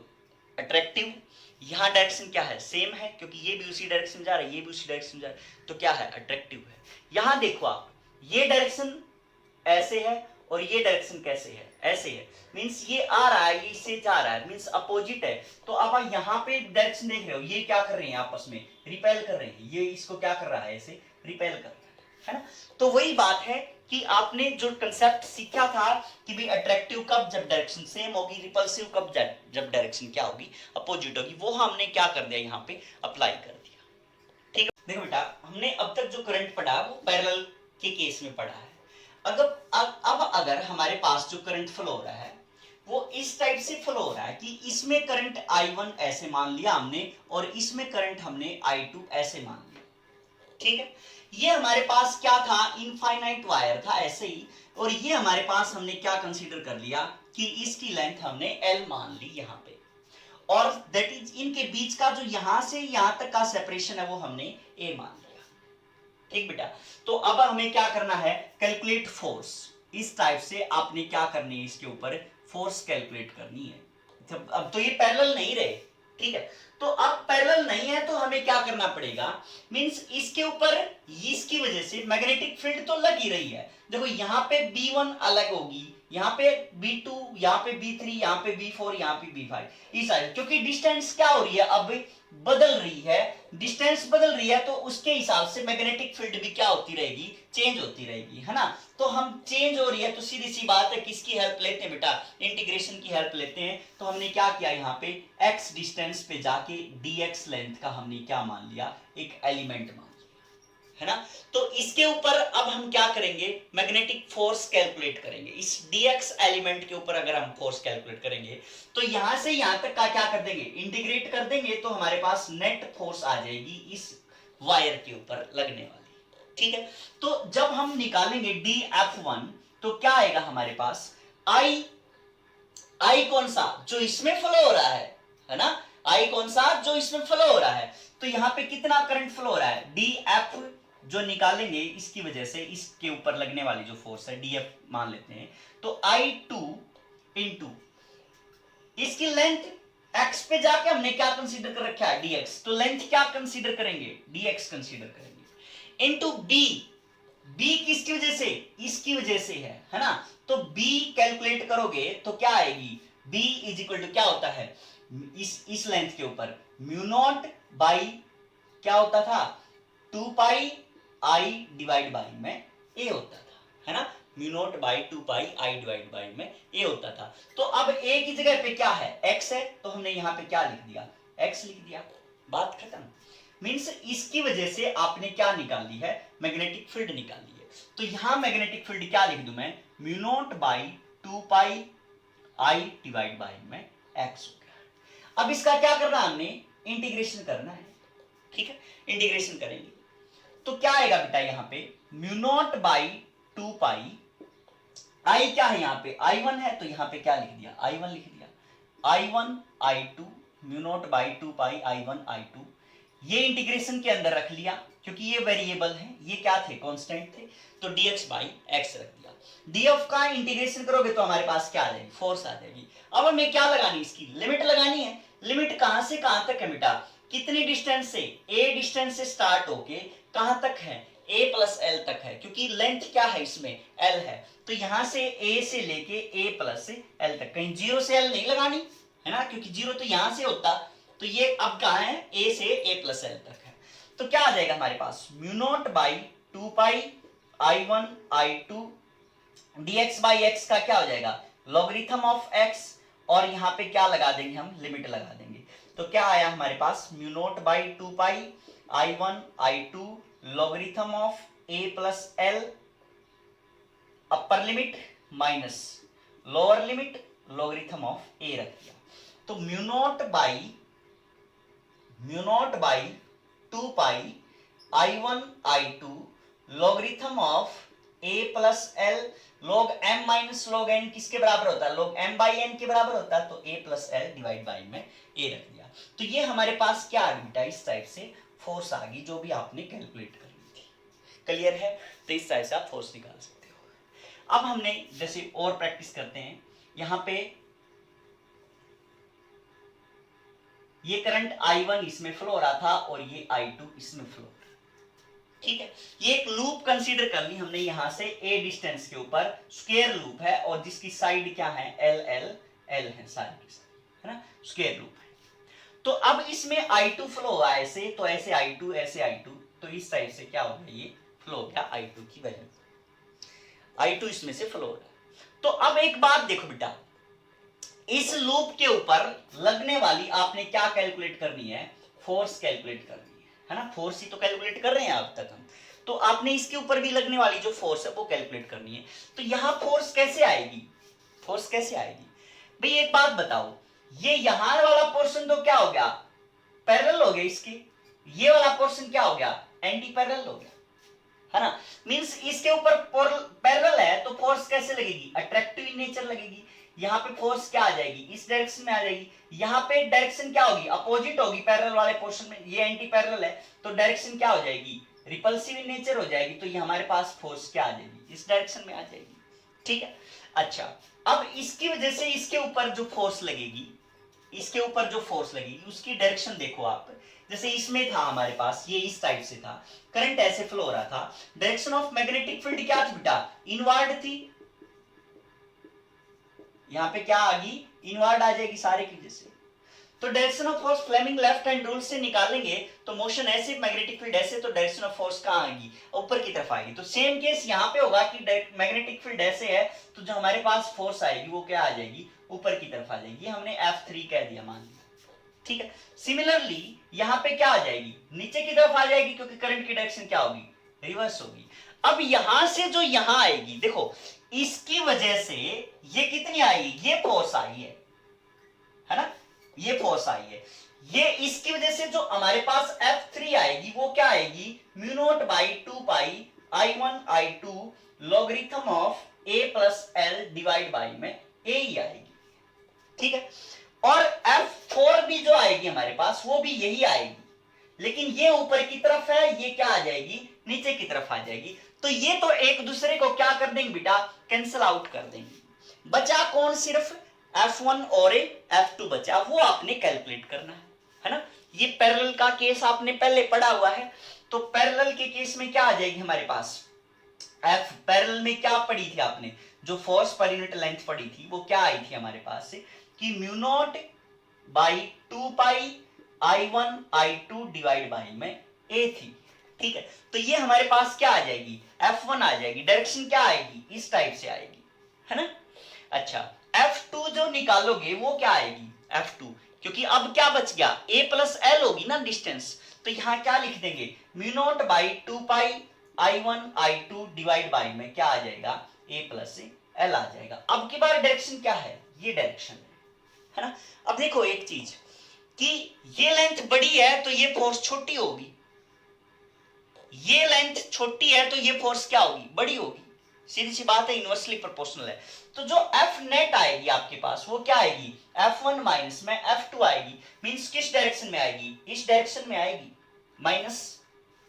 अट्रैक्टिव, यहां डायरेक्शन क्या है, सेम है, क्योंकि ये भी उसी डायरेक्शन जा रहा है, ये भी उसी डायरेक्शन जा रहा है, तो क्या है, अट्रैक्टिव है। यहां देखो आप, ये डायरेक्शन ऐसे है और ये डायरेक्शन कैसे है, ऐसे है, मींस ये आ रहा है, ये इससे जा रहा है, मींस अपोजिट है। तो आप यहाँ पे डायरेक्शन देख रहे हो, ये क्या कर रहे हैं, आपस में रिपेल कर रहे हैं, ये इसको क्या कर रहा है, ऐसे रिपेल कर रहा है ना। तो वही बात है कि आपने जो कंसेप्ट सीखा था कि भी अट्रैक्टिव कब, जब डायरेक्शन सेम होगी, रिपल्सिव कब, जब डायरेक्शन क्या होगी, अपोजिट होगी, वो हमने क्या कर दिया, यहाँ पे अप्लाई कर दिया। ठीक है, देखो बेटा हमने अब तक जो करंट पढ़ा वो पैरेलल के केस में पढ़ा है। अब अगर हमारे पास जो करंट फ्लो हो रहा है वो इस टाइप से फ्लो हो रहा है कि इसमें करंट I1 ऐसे मान लिया हमने, और इसमें करंट हमने I2 ऐसे मान लिया, ठीक है। ये हमारे पास क्या था, इनफाइनाइट वायर था ऐसे ही, और ये हमारे पास हमने क्या कंसीडर कर लिया कि इसकी लेंथ हमने L मान ली यहां पे, और दैट इज इनके बीच का जो यहां से यहां तक का सेपरेशन है वो हमने ए मान लिया। ठीक बेटा, तो अब हमें क्या करना है, कैलकुलेट फोर्स। इस टाइप से आपने क्या करनी है, इसके ऊपर फोर्स कैलकुलेट करनी है। अब तो ये पैरेलल नहीं रहे, ठीक है, तो अब पैरेलल नहीं है तो हमें क्या करना पड़ेगा, मींस इसके ऊपर इसकी वजह से मैग्नेटिक फील्ड तो लग ही रही है। देखो यहाँ पे B1 अलग होगी, यहाँ पे B2, यहाँ पे B3, यहाँ पे B4, यहाँ पे B5, इस साइड, क्योंकि डिस्टेंस क्या हो रही है, अब बदल रही है, डिस्टेंस बदल रही है, तो उसके हिसाब से मैग्नेटिक फील्ड भी क्या होती रहेगी, चेंज होती रहेगी, है ना। तो हम चेंज हो रही है तो सीधी सी बात है, किसकी हेल्प लेते हैं बेटा, इंटीग्रेशन की हेल्प लेते हैं। तो हमने क्या किया, यहाँ पे x डिस्टेंस पे जाके dx लेंथ का हमने क्या मान लिया, एक एलिमेंट मान लिया, है ना। तो इसके ऊपर अब हम क्या करेंगे, मैग्नेटिक फोर्स कैलकुलेट करेंगे। इस dx एलिमेंट के ऊपर अगर हम फोर्स कैलकुलेट करेंगे तो यहां से यहां तक का क्या कर देंगे, इंटीग्रेट कर देंगे, तो हमारे पास नेट फोर्स आ जाएगी इस वायर के ऊपर लगने वाली। ठीक है, तो जब हम निकालेंगे dF1 तो क्या आएगा हमारे पास, I कौन सा, जो इसमें फ्लो हो रहा है ना, I कौन सा, जो इसमें फ्लो हो रहा है। तो यहां पे कितना करंट फ्लो हो रहा है, dF जो निकालेंगे इसकी वजह से इसके ऊपर लगने वाली जो फोर्स है dF मान लेते हैं, तो I2 इंटू इसकी लेंथ x पे जाके हमने क्या कंसीडर कर रखा है, dx, तो लेंथ क्या कंसीडर करेंगे, dx कंसीडर करेंगे, इंटू b किसकी वजह से, इसकी वजह से है ना। तो b कैलकुलेट करोगे तो क्या आएगी, b इज इक्वल टू क्या होता है, इस लेंथ के ऊपर म्यू नॉट बाई क्या होता था, 2 पाई आई डिवाइड बाई में ए होता था, है ना, mu naught by 2 pi I divide by में ए होता था। तो अब ए की जगह पे क्या है, x है, तो हमने यहां पे क्या लिख दिया, x लिख दिया, बात खत्म। मींस इसकी वजह से आपने क्या निकाल ली है, मैग्नेटिक फील्ड निकाल ली है। तो यहां मैग्नेटिक फील्ड क्या लिख दूं मैं, mu naught by 2 pi I divide by में x हो गया। अब इसका क्या करना, हमने इंटीग्रेशन करना है, ठीक है, इंटीग्रेशन करेंगे तो क्या आएगा बेटा, यहां पे म्यू नॉट बाई 2 पाई, आई क्या है यहाँ पे, I1 है, तो यहां पे क्या लिख दिया, I1 लिख दिया, I1 I2 mu naught by 2 pi I1 I2, ये इंटीग्रेशन के अंदर रख लिया क्योंकि ये वेरिएबल है, ये क्या थे, कांस्टेंट थे, तो dx बाई x रख दिया। df का इंटीग्रेशन करोगे तो हमारे पास क्या आ जाएगी, फोर्स आ जाएगी। अब हमें क्या लगानी, इसकी लिमिट लगानी है। लिमिट कहां से कहां तक है बेटा, कितनी डिस्टेंस से, a डिस्टेंस से स्टार्ट होके कहां तक है, a प्लस एल तक है, क्योंकि लेंथ क्या है इसमें, l है, तो यहां से a से लेके a प्लस एल तक, कहीं 0 से l नहीं लगानी, है ना, क्योंकि 0 तो यहां से होता, तो ये अब कहां है, a से a प्लस एल तक है। तो क्या आ जाएगा हमारे पास, mu naught by 2 pi I1 I2 dx by x का क्या हो जाएगा, लॉगरिथम ऑफ x, और यहां पे क्या लगा देंगे हम, लिमिट लगा देंगे। तो क्या आया हमारे पास, mu naught by 2 pi I1 I2 logarithm of a plus L, upper limit minus lower limit logarithm of a रख दिया। तो mu naught by 2 pi I1 I2 logarithm of a plus L, log m minus log n किसके बराबर होता है, log m by n के बराबर होता है, तो a plus L divide by में a रख दिया। तो ये हमारे पास क्या आ गई, इस टाइप से फोर्स आ गई जो भी आपने कैलकुलेट करनी थी। क्लियर है, तो इस टाइप से आप फोर्स निकाल सकते हो। अब हमने जैसे और प्रैक्टिस करते हैं, यहां पे ये करंट I1 इसमें फ्लो हो रहा था और ये I2 इसमें फ्लो, ठीक है, ये एक लूप कंसीडर कर ली हमने, यहां से a डिस्टेंस के ऊपर स्क्वायर लूप है और जिसकी साइड क्या है, L L L है सारी की सारी, है ना, स्क्वायर लूप है। तो अब इसमें I2 फ्लो हुआ ऐसे, तो ऐसे I2 ऐसे I2, तो इस टाइप से क्या होगा, ये फ्लो हो गया I2 की वैल्यू, I2 इसमें से फ्लो हो रहा है। तो अब एक बात देखो बेटा, इस लूप के ऊपर लगने वाली आपने क्या कैलकुलेट करनी है, फोर्स कैलकुलेट करनी है ना, फोर्स ही तो कैलकुलेट कर रहे हैं अब तक हम, तो आपने इसके ऊपर भी लगने वाली जो फोर्स है वो कैलकुलेट करनी है। तो यहां फोर्स कैसे आएगी, फोर्स कैसे आएगी भाई, एक बात बताओ, ये यहां वाला पोर्शन तो क्या हो गया, पैरेलल हो गया इसके, ये वाला पोर्शन क्या हो गया, एंटी पैरेलल हो गया, है ना, मींस इसके ऊपर पैरेलल है तो फोर्स कैसे लगेगी, अट्रैक्टिव इन नेचर लगेगी। यहाँ पे फोर्स क्या आ जाएगी, इस डायरेक्शन में आ जाएगी। यहाँ पे डायरेक्शन क्या होगी, अपोजिट होगी पैरेलल वाले पोर्शन में, ये एंटी पैरेलल है तो डायरेक्शन क्या हो जाएगी, रिपल्सिव इन नेचर हो जाएगी। तो ये हमारे पास फोर्स क्या आ जाएगी, इस डायरेक्शन में आ जाएगी। ठीक है, अच्छा अब इसकी वजह से इसके ऊपर जो फोर्स लगेगी, इसके ऊपर जो फोर्स लगेगी उसकी डायरेक्शन देखो आप। जैसे इसमें था हमारे पास, ये इस टाइप से था, करंट ऐसे फ्लो हो रहा था, डायरेक्शन ऑफ मैग्नेटिक फील्ड क्या थी बेटा, इनवर्ड थी। यहां पे क्या आ गई, इनवर्ड आ जाएगी सारे की जैसे। तो direction of force Fleming left hand rule से निकालेंगे तो मोशन ऐसे, मैग्नेटिक फील्ड ऐसे, तो डायरेक्शन ऑफ फोर्स कहां आएगी, ऊपर की तरफ आएगी। तो सेम केस यहां पे होगा कि मैग्नेटिक फील्ड ऐसे है तो जो हमारे पास फोर्स आएगी वो क्या आ जाएगी, ऊपर की तरफ आ जाएगी। हमने F3 कह दिया मान लिया। ठीक है, सिमिलरली यहां पे क्या आ जाएगी, नीचे की तरफ आ जाएगी क्योंकि करंट की डायरेक्शन क्या होगी, रिवर्स होगी। अब यहां से जो यहां आएगी, देखो इसकी वजह से ये कितनी आई, ये फोर्स आई है ना, ये फोर्स आई है। ये इसकी वजह से जो हमारे पास F3 आएगी वो क्या आएगी, mu naught by 2 pi I1 I2 logarithm of A plus L divide by में A ही आएगी। ठीक है, और F4 भी जो आएगी हमारे पास वो भी यही आएगी, लेकिन ये ऊपर की तरफ है, ये क्या आ जाएगी, नीचे की तरफ आ जाएगी। तो ये तो एक दूसरे को क्या कर देंगे बेटा, कैंसिल आउट कर देंगे। बचा कौन, सिर्फ F1 और F2 बचा, वो आपने कैलकुलेट करना है ना। ये पैरेलल का केस आपने पहले पढ़ा हुआ है, तो पैरेलल के केस में क्या आ जाएगी हमारे पास, F पैरेलल में क्या पढ़ी थी आपने, जो फोर्स पर यूनिट लेंथ पढ़ी थी वो क्या आई थी हमारे पास से, कि mu naught by 2 pi I1 I2 divide by में A थी। ठीक है, तो ये हमारे पास क्या आ जाएगी, F1 आ जाएगी। डायरेक्शन क्या आएगी, इस टाइप से आएगी, है ना। अच्छा F2 जो निकालोगे वो क्या आएगी, F2, क्योंकि अब क्या बच गया, A प्लस L होगी ना डिस्टेंस, तो यहां क्या लिख देंगे, mu naught by 2 pi I1 I2 divide by में क्या आ जाएगा, A प्लस L आ जाएगा। अब की बार डायरेक्शन क्या है, ये डायरेक्शन है ना। अब देखो एक चीज कि ये लेंथ बड़ी है तो ये फोर्स छोटी होगी, ये लेंथ छोटी है तो ये फोर्स क्या होगी, बड़ी होगी। सीधी सी बात है, इनवर्सली प्रोपोर्शनल है। तो जो F नेट आएगी आपके पास वो क्या आएगी, F1 माइनस में F2 आएगी। मींस किस डायरेक्शन में आएगी, इस डायरेक्शन में आएगी, माइनस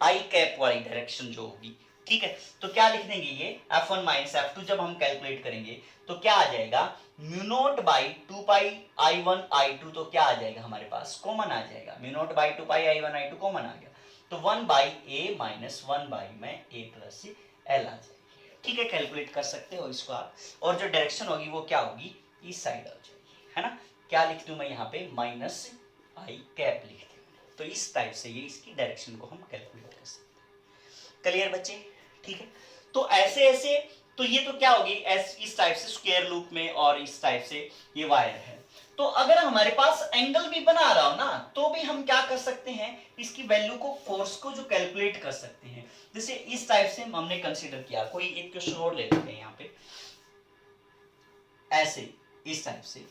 आई कैप वाली डायरेक्शन जो होगी। ठीक है, तो क्या लिख देंगे ये F1 माइनस F2, जब हम कैलकुलेट करेंगे तो क्या आ जाएगा, mu naught by 2 pi I1 I2, तो क्या आ जाएगा हमारे पास, कॉमन आ जाएगा, mu naught by 2 pi I1 I2 common आ गया, तो 1 बाई A माइनस 1 बाई में A प्लस L आ जाएगी। ठीक है, कैलकुलेट कर सकते हो इसको आप। और जो डायरेक्शन होगी वो क्या होगी, इस साइड आ जाएगी, है ना। क्या लिख दूं मैं यहाँ पे, माइनस आई कैप लिख दूं। तो इस टाइप से ये इसकी डायरेक्शन को हम कैलकुलेट कर सकते हैं। क्लियर बच्चे, ठीक है। तो ऐसे ऐसे, तो ये तो क्या होगी, इस टाइप से स्क्वायर लूप में, और इस टाइप से ये वायर है। तो अगर हमारे पास एंगल भी बना रहा हो ना, तो भी हम क्या कर सकते हैं, इसकी वैल्यू को, फोर्स को जो कैलकुलेट कर सकते हैं। जैसे इस टाइप से हमने कंसीडर किया, कोई एक क्वेश्चन और ले लेते हैं यहाँ पे, ऐसे इस टाइप से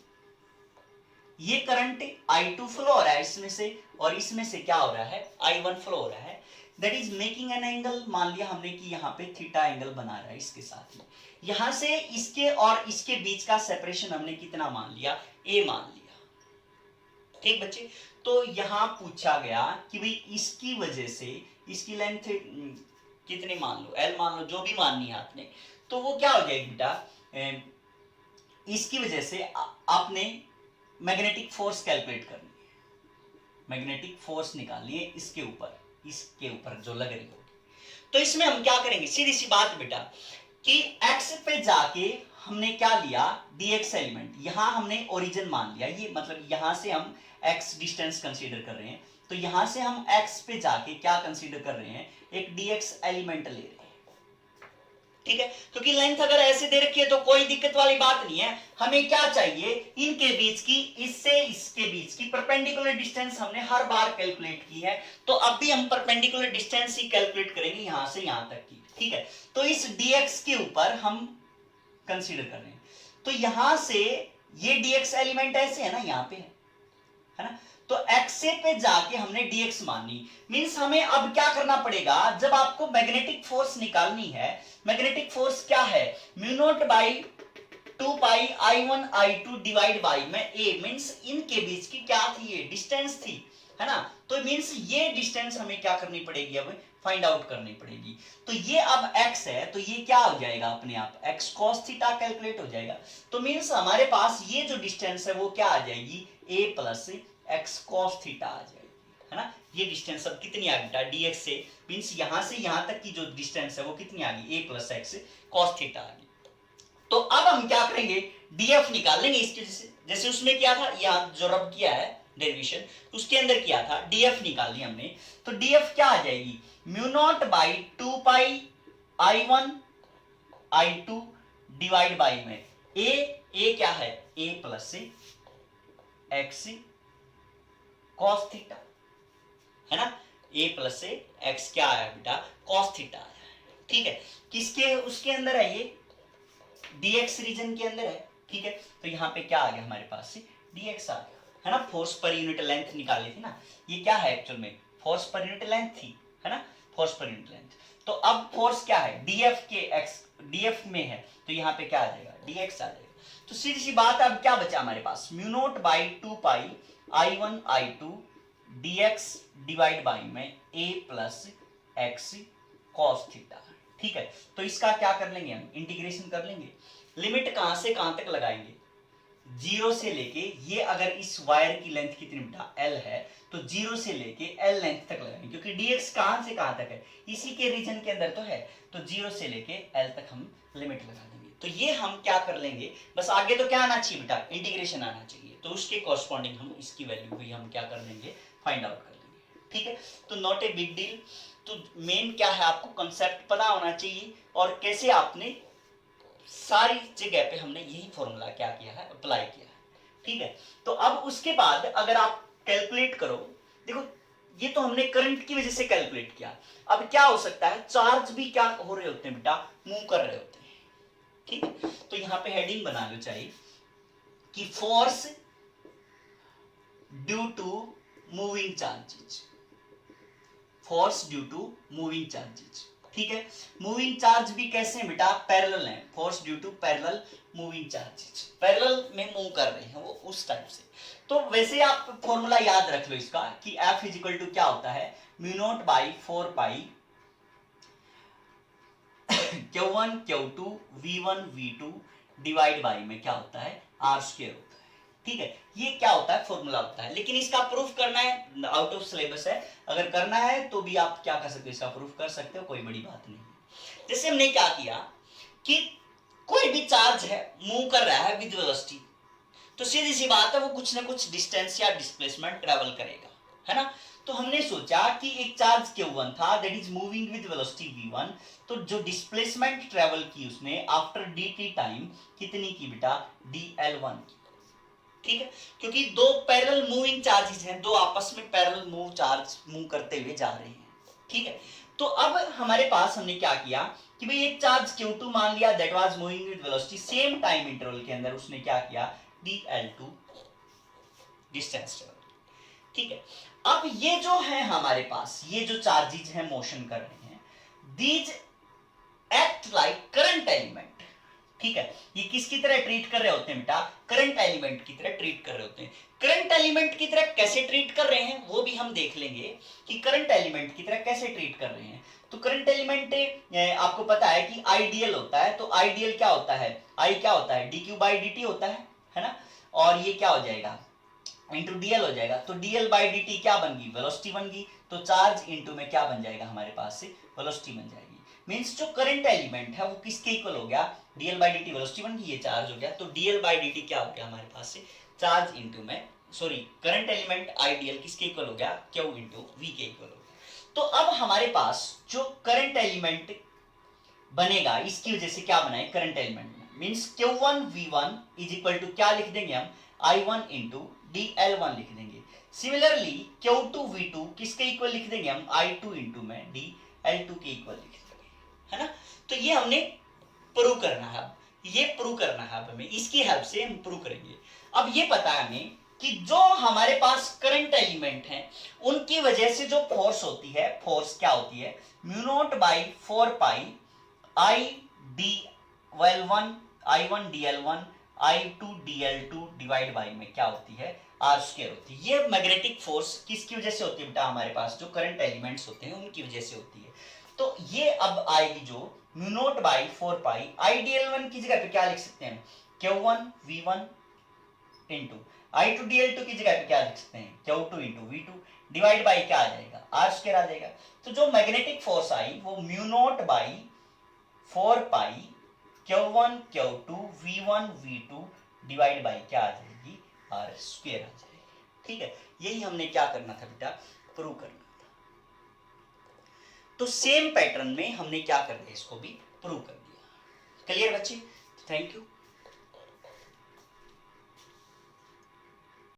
ये करंट I2 फ्लो हो रहा है इसमें से, और इसमें से क्या हो रहा है, I1 फ्लो हो रहा है। That is making an angle, मान लिया हमने कि यहाँ पे थीटा एंगल बना रहा है इसके साथ में। यहां से इसके और इसके बीच का सेपरेशन हमने कितना मान लिया, A मान लिया। ठीक बच्चे, तो यहां पूछा गया कि भाई इसकी वजह से इसकी लेंथ कितनी मान लो, L मान लो, जो भी माननी है आपने, तो वो क्या हो जाएगी बेटा, इसकी वजह से आपने मैग्नेटिक फोर्स कैलकुलेट करनी है, मैग्नेटिक फोर्स निकालनी है इसके ऊपर जो लग रही होगी। तो इसमें हम क्या करेंगे, सीधी सी बात बेटा, कि x पे जाके हमने क्या लिया, dx एलिमेंट, यहां हमने ओरिजिन मान लिया, ये मतलब यहां से हम x डिस्टेंस कंसीडर कर रहे हैं, तो यहां से हम x पे जाके क्या कंसीडर कर रहे हैं, एक dx एलिमेंट ले रहे हैं। ठीक है, क्योंकि लेंथ अगर ऐसे दे रखी है तो कोई दिक्कत वाली बात नहीं है। हमें क्या चाहिए, इनके बीच की, इससे इसके बीच की परपेंडिकुलर डिस्टेंस हमने हर बार कैलकुलेट की है, तो अब भी हम परपेंडिकुलर डिस्टेंस ही कैलकुलेट करेंगे यहां से यहां तक की। ठीक है, तो इस dx के ऊपर हम कंसीडर कर रहे हैं, तो यहां से ये dx एलिमेंट ऐसे है ना, यहां पे है ना, तो x पे जाके हमने dx मानी। मींस हमें अब क्या करना पड़ेगा, जब आपको मैग्नेटिक फोर्स निकालनी है, मैग्नेटिक फोर्स क्या है, mu naught by 2 pi I1 I2 divide by में a, मींस इनके बीच की क्या थी, ये डिस्टेंस थी, है ना। तो मींस ये डिस्टेंस हमें क्या करनी पड़ेगी, अब फाइंड आउट करनी पड़ेगी। तो ये अब x है, तो ये क्या हो जाएगा अपने आप x cos थीटा कैलकुलेट हो जाएगा। तो मींस हमारे पास ये जो डिस्टेंस है वो क्या आ जाएगी, a plus x cos theta आ जाएगी, है ना। ये डिस्टेंस अब कितनी आ गई dx से, मींस यहां से यहां तक की जो डिस्टेंस है वो कितनी आ गई, a plus x cos theta आ गई। तो अब हम क्या करेंगे, df निकाल लेंगे इसके, जैसे उसमें किया था, यहाँ जो रब किया है डेरिवेशन उसके अंदर किया था, df निकाल लिया हमने। तो df क्या आ जाएगी, mu naught by 2 pi I1 I2 divide by में a क्या है, a plus x cos theta, है ना। a प्लस x क्या आया बेटा, cos थीटा आया, ठीक है। किसके उसके अंदर है, ये dx रीजन के अंदर है, ठीक है। तो यहाँ पे क्या आ गया हमारे पास, dx आ गया, है ना। फोर्स पर यूनिट लेंथ निकाली थी ना, ये क्या है एक्चुअल में, फोर्स पर यूनिट लेंथ थी, है ना, फोर्स पर यूनिट लेंथ। तो अब फोर्स क्या है, df में है, तो यहाँ पे क्या आ जाएगा, dx आ जाएगा। तो सीधी सी बात, अब क्या बचा हमारे पास, mu naught by 2 pi I1 I2 dx divide by में a plus x cos theta, ठीक है। तो इसका क्या कर लेंगे हम, इंटीग्रेशन कर लेंगे। लिमिट कहां से कहां तक लगाएंगे, 0 से लेके, ये अगर इस वायर की लेंथ कितनी बेटा l है, तो 0 से लेके l लेंथ तक लगाएंगे, क्योंकि dx कहां से कहां तक है, इसी के रीजन के अंदर तो है। तो 0 से लेके l तक हम लिमिट लगा देंगे। तो ये हम क्या कर लेंगे, बस आगे तो क्या आना चाहिए बेटा, इंटीग्रेशन आना चाहिए। तो उसके कॉरस्पॉन्डिंग हम इसकी वैल्यू भी हम क्या कर लेंगे, फाइंड आउट कर लेंगे, ठीक है। तो नॉट ए बिग डील। तो मेन क्या है, आपको कंसेप्ट पता होना चाहिए, और कैसे आपने सारी जगह पे हमने यही फॉर्मूला क्या किया है, अप्लाई किया है, ठीक है। तो अब उसके बाद अगर आप कैलकुलेट करो, देखो ये तो हमने करंट की वजह से कैलकुलेट किया। अब क्या हो सकता है, चार्ज भी क्या हो रहे होते हैं बेटा, मूव कर रहे होते हैं, ठीक है। तो यहां पे हेडिंग बना लो चाहिए कि force due to moving charges, force due to moving charges, ठीक है। मूविंग चार्ज भी कैसे हैं बेटा, पैरेलल हैं, force due to parallel moving charges, parallel में मूव कर रहे हैं वो उस टाइप से। तो वैसे आप फॉर्मूला याद रख लो इसका कि F इक्वल टू क्या होता है, mu naught by 4 pi Q1 Q2 V1 V2 divide by में क्या होता है, R स्क्वायर होता है, ठीक है। ये क्या होता है, फॉर्मूला होता है। लेकिन इसका प्रूफ करना है, आउट ऑफ सिलेबस है, अगर करना है तो भी आप क्या कर सकते हो, इसका प्रूफ कर सकते हो, कोई बड़ी बात नहीं। जैसे हमने क्या किया कि कोई भी चार्ज है, मूव कर रहा है विद वेलोसिटी, तो सीधी सी बात है वो कुछ ना कुछ डिस्टेंस या डिस्प्लेसमेंट ट्रेवल करेगा, है ना। तो हमने सोचा कि एक चार्ज Q1 था that is moving with velocity V1, तो जो डिस्प्लेसमेंट ट्रेवल की उसने आफ्टर dt टाइम कितनी की बेटा, dl1 की, ठीक है। क्योंकि दो पैरेलल मूविंग चार्जेस हैं, दो आपस में पैरेलल मूव करते हुए जा रहे हैं, ठीक है। तो अब हमारे पास हमने क्या किया कि भाई एक चार्ज Q2 मान लिया that was moving with velocity, same time interval के अंदर उसने क्या किया, dl2 डिस्टेंस ट्रेवल, ठीक है। अब ये जो है हमारे पास, ये जो चार्जेस हैं मोशन कर रहे हैं, these act like current element, ठीक है। ये किसकी तरह ट्रीट कर रहे होते हैं बेटा, करंट एलिमेंट की तरह ट्रीट कर रहे होते हैं। करंट एलिमेंट की तरह कैसे ट्रीट कर रहे हैं वो भी हम देख लेंगे कि करंट एलिमेंट की तरह कैसे ट्रीट कर रहे हैं। तो करंट एलिमेंट आपको पता है कि आइडियल होता है, तो आइडियल क्या होता है, आई क्या होता है, dq बाई dt होता है ना। और ये क्या हो जाएगा, इंटू dl हो जाएगा। तो dl बाई dt क्या बन गई, वेलोसिटी बन गई। तो चार्ज इंटू में क्या बन जाएगा हमारे पास से, वेलोसिटी बन जाएगी। मींस जो करंट एलिमेंट है वो किसके इक्वल हो गया, dl बाई dt वेलोसिटी बन गई, ये चार्ज हो गया। तो dl बाई dt क्या हो गया हमारे पास से, चार्ज इंटू में, सॉरी करंट एलिमेंट आइडियल किसके इक्वल हो गया, q इंटू v के इक्वल हो गया। तो अब हमारे पास जो करंट एलिमेंट बनेगा, इसकी वजह से क्या बनाए current element, means Q1 V1 is equal to क्या लिख देंगे हम, I1 इंटू dl1 लिख देंगे। सिमिलरली Q2 V2 किसके इक्वल लिख देंगे हम, I2 इंटू में dl2 के इक्वल लिख देंगे, है ना। तो ये हमने प्रूव करना है, ये प्रूव करना है, अब हमें इसकी हेल्प से हम प्रूव करेंगे। अब ये पता है हमें कि जो हमारे पास करंट एलिमेंट हैं उनकी वजह से जो फोर्स होती है, फोर्स क्या होती है, mu naught by 4 pi I dl1 I1 dl1 I2 dl2 divide by में क्या होती है, आर स्क्वायर होती है। ये मैग्नेटिक फोर्स किसकी वजह से होती है बेटा, हमारे पास जो करंट एलिमेंट्स होते हैं उनकी वजह से होती है। तो ये अब आएगी जो mu naught by 4 pi I dl1 की जगह पे क्या लिख सकते हैं, Q1 V1 into I2 dl2 की जगह पे क्या लिख सकते हैं, Q2 into V2 divide by क्या आ जाएगा, आर स्क्वायर आ जाएगा। तो जो मैग्नेटिक फोर्स आई वो mu naught by 4 pi Q1 Q2 V1 V2 divide by क्या आ जाएगी, आर स्क्वायर आ जाएगी। ठीक है, यही हमने क्या करना था बेटा, प्रूव करना था। तो सेम पैटर्न में हमने क्या कर दिया, इसको भी प्रूव कर दिया। क्लियर बच्चे, थैंक यू।